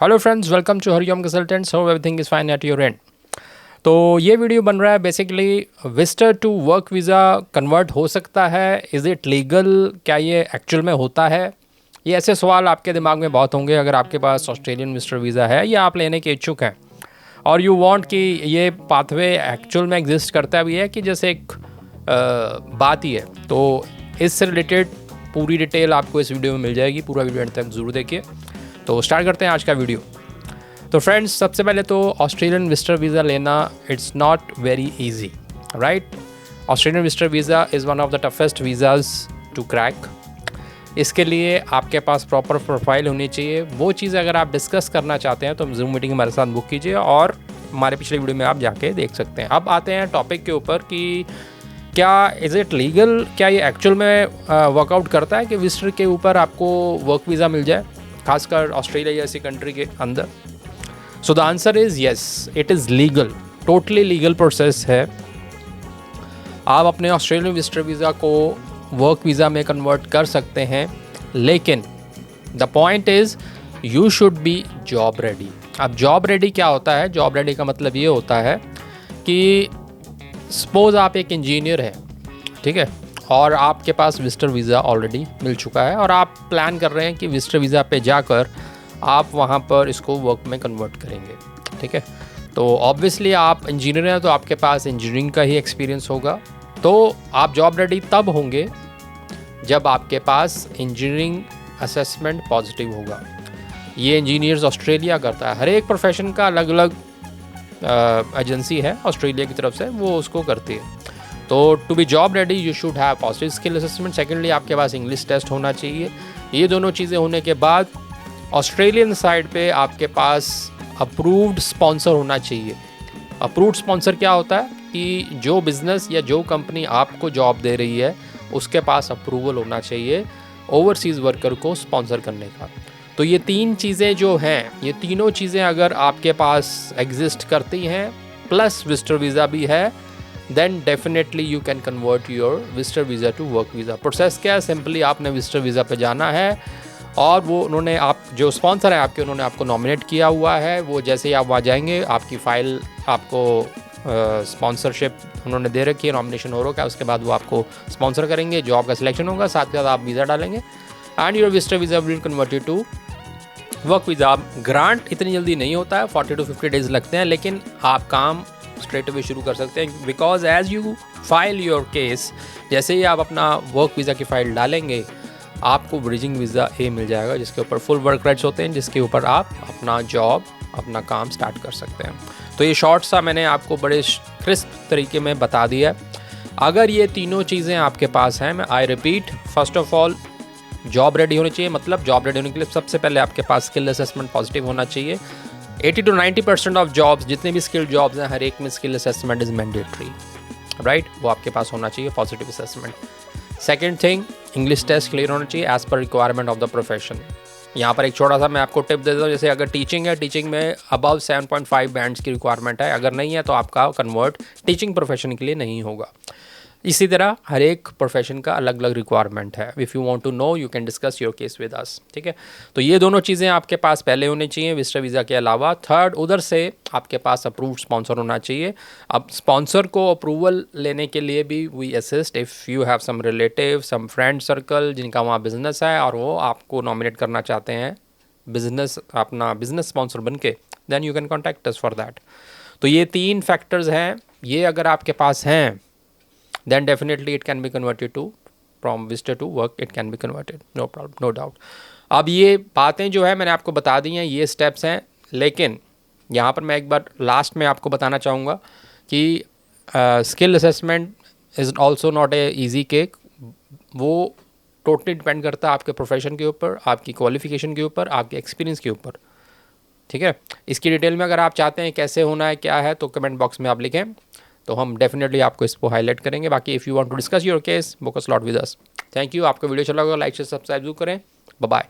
Hello friends, welcome to Hariom consultants. Hope everything is fine at your end. तो ये video बन रहा है basically visitor to work visa convert हो सकता है, इज़ इट लीगल, क्या ये एक्चुअल में होता है? ये ऐसे सवाल आपके दिमाग में बहुत होंगे अगर आपके पास ऑस्ट्रेलियन विजिटर वीज़ा है या आप लेने के इच्छुक हैं और यू वांट कि ये पाथवे एक्चुअल में एग्जिस्ट करता भी है कि जैसे एक बात ही है। तो इससे रिलेटेड पूरी डिटेल आपको इस वीडियो में मिल जाएगी, पूरा वीडियो एंड तक ज़रूर देखिए। तो स्टार्ट करते हैं आज का वीडियो। तो फ्रेंड्स, सबसे पहले तो ऑस्ट्रेलियन विजिटर वीज़ा लेना it's not very easy, right. Australian visitor visa is one of the toughest visas to crack. इसके लिए आपके पास प्रॉपर प्रोफाइल होनी चाहिए। वो चीज़ अगर आप डिस्कस करना चाहते हैं तो जूम मीटिंग हमारे साथ बुक कीजिए और हमारे पिछले वीडियो में आप जाके देख सकते हैं। अब आते हैं टॉपिक के ऊपर कि क्या इज़ इट लीगल, क्या ये एक्चुअल में वर्कआउट करता है कि विजिटर के ऊपर आपको वर्क वीज़ा मिल जाए, खासकर ऑस्ट्रेलिया जैसी कंट्री के अंदर। So the answer is yes, it is legal, totally legal process है। आप अपने ऑस्ट्रेलियन विजिटर वीज़ा को वर्क वीज़ा में कन्वर्ट कर सकते हैं, लेकिन the point is you should be job ready. अब जॉब रेडी क्या होता है? जॉब रेडी का मतलब ये होता है कि सपोज़ आप एक इंजीनियर हैं, ठीक है, और आपके पास विजिटर वीज़ा ऑलरेडी मिल चुका है और आप प्लान कर रहे हैं कि विजिटर वीज़ा पे जाकर आप वहाँ पर इसको वर्क में कन्वर्ट करेंगे, ठीक है। तो ऑब्वियसली आप इंजीनियर हैं तो आपके पास इंजीनियरिंग का ही एक्सपीरियंस होगा। तो आप जॉब रेडी तब होंगे जब आपके पास इंजीनियरिंग असेसमेंट पॉजिटिव होगा। ये इंजीनियर्स ऑस्ट्रेलिया करता है, हर एक प्रोफेशन का अलग अलग एजेंसी है ऑस्ट्रेलिया की तरफ से, वो उसको करती है। तो to be job ready you should have positive skill assessment. Secondly आपके पास इंग्लिश टेस्ट होना चाहिए। ये दोनों चीज़ें होने के बाद ऑस्ट्रेलियन साइड पे आपके पास अप्रूव्ड स्पॉन्सर होना चाहिए। अप्रूव्ड स्पॉन्सर क्या होता है कि जो बिज़नेस या जो कंपनी आपको जॉब दे रही है उसके पास अप्रूवल होना चाहिए ओवरसीज़ वर्कर को स्पॉन्सर करने का। तो ये तीन चीज़ें जो हैं, ये तीनों चीज़ें अगर आपके पास एग्जिस्ट करती हैं प्लस विजिटर वीज़ा भी है, then definitely you can convert your visitor visa to work visa. Process क्या है? सिंपली आपने विजिटर वीज़ा पे जाना है और वो उन्होंने, आप जो स्पॉन्सर हैं आपके, उन्होंने आपको नॉमिनेट किया हुआ है। वो जैसे ही आप वहाँ जाएंगे आपकी फ़ाइल आपको स्पॉन्सरशिप उन्होंने दे रखी है, नॉमिनेशन हो रखा है, उसके बाद वो आपको स्पॉन्सर करेंगे, जॉब का सिलेक्शन होगा, साथ के साथ आप वीज़ा डालेंगे and your visitor visa will converted to work visa. Grant इतनी जल्दी नहीं होता है, 40 to 50 डेज़ लगते हैं, लेकिन आप काम स्ट्रेट अवे शुरू कर सकते हैं because as you file your case, जैसे ही आप अपना वर्क वीज़ा की फ़ाइल डालेंगे आपको ब्रिजिंग वीज़ा ए मिल जाएगा, जिसके ऊपर फुल वर्क राइट्स होते हैं, जिसके ऊपर आप अपना जॉब, अपना काम स्टार्ट कर सकते हैं। तो ये शॉर्ट सा मैंने आपको बड़े क्रिस्प तरीके में बता दिया है। अगर ये तीनों चीज़ें आपके पास हैं, मैं I repeat, first of all job ready होनी चाहिए। मतलब जॉब रेडी होने के लिए सबसे पहले आपके पास स्किल असेसमेंट पॉजिटिव होना चाहिए। 80 to 90% ऑफ जॉब्स, जितने भी स्किल जॉब्स हैं, हर एक में skill assessment is mandatory, right. वो आपके पास होना चाहिए, positive assessment. Second thing, English test clear होना चाहिए as per requirement of the profession. यहाँ पर एक छोटा सा मैं आपको टिप दे देता हूँ, जैसे अगर टीचिंग है, टीचिंग में अबव 7.5 बैंड्स की रिक्वायरमेंट है, अगर नहीं है तो आपका कन्वर्ट टीचिंग प्रोफेशन के लिए नहीं होगा। इसी तरह हर एक प्रोफेशन का अलग अलग रिक्वायरमेंट है। If you want to know you can discuss your case with us, ठीक है। तो ये दोनों चीज़ें आपके पास पहले होनी चाहिए विजिटर वीज़ा के अलावा। थर्ड, उधर से आपके पास अप्रूव्ड स्पॉन्सर होना चाहिए। अब स्पॉन्सर को अप्रूवल लेने के लिए भी we assist. If you have some relative, some friend circle जिनका वहाँ बिजनेस है और वो आपको नॉमिनेट करना चाहते हैं बिजनेस, अपना बिजनेस स्पॉन्सर बन के, then you can contact us for that. तो ये तीन फैक्टर्स हैं, ये अगर आपके पास हैं then definitely it can be converted to from visitor to work, it can be converted, no problem, no doubt। अब ये बातें जो है मैंने आपको बता दी हैं, ये स्टेप्स हैं, लेकिन यहाँ पर मैं एक बार लास्ट में आपको बताना चाहूँगा कि skill assessment is also not a easy cake. वो टोटली डिपेंड करता है आपके प्रोफेशन के ऊपर, आपकी क्वालिफिकेशन के ऊपर, आपके एक्सपीरियंस के ऊपर, ठीक है। इसकी डिटेल में अगर आप चाहते हैं कैसे होना है, क्या है, तो कमेंट बॉक्स में आप लिखें, तो हम डेफिनेटली आपको इसको हाईलाइट करेंगे। बाकी if you want to discuss your case, book a slot with us. Thank you. आपको वीडियो चला होगा, लाइक से सब्सक्राइब जरूर करें। Bye bye.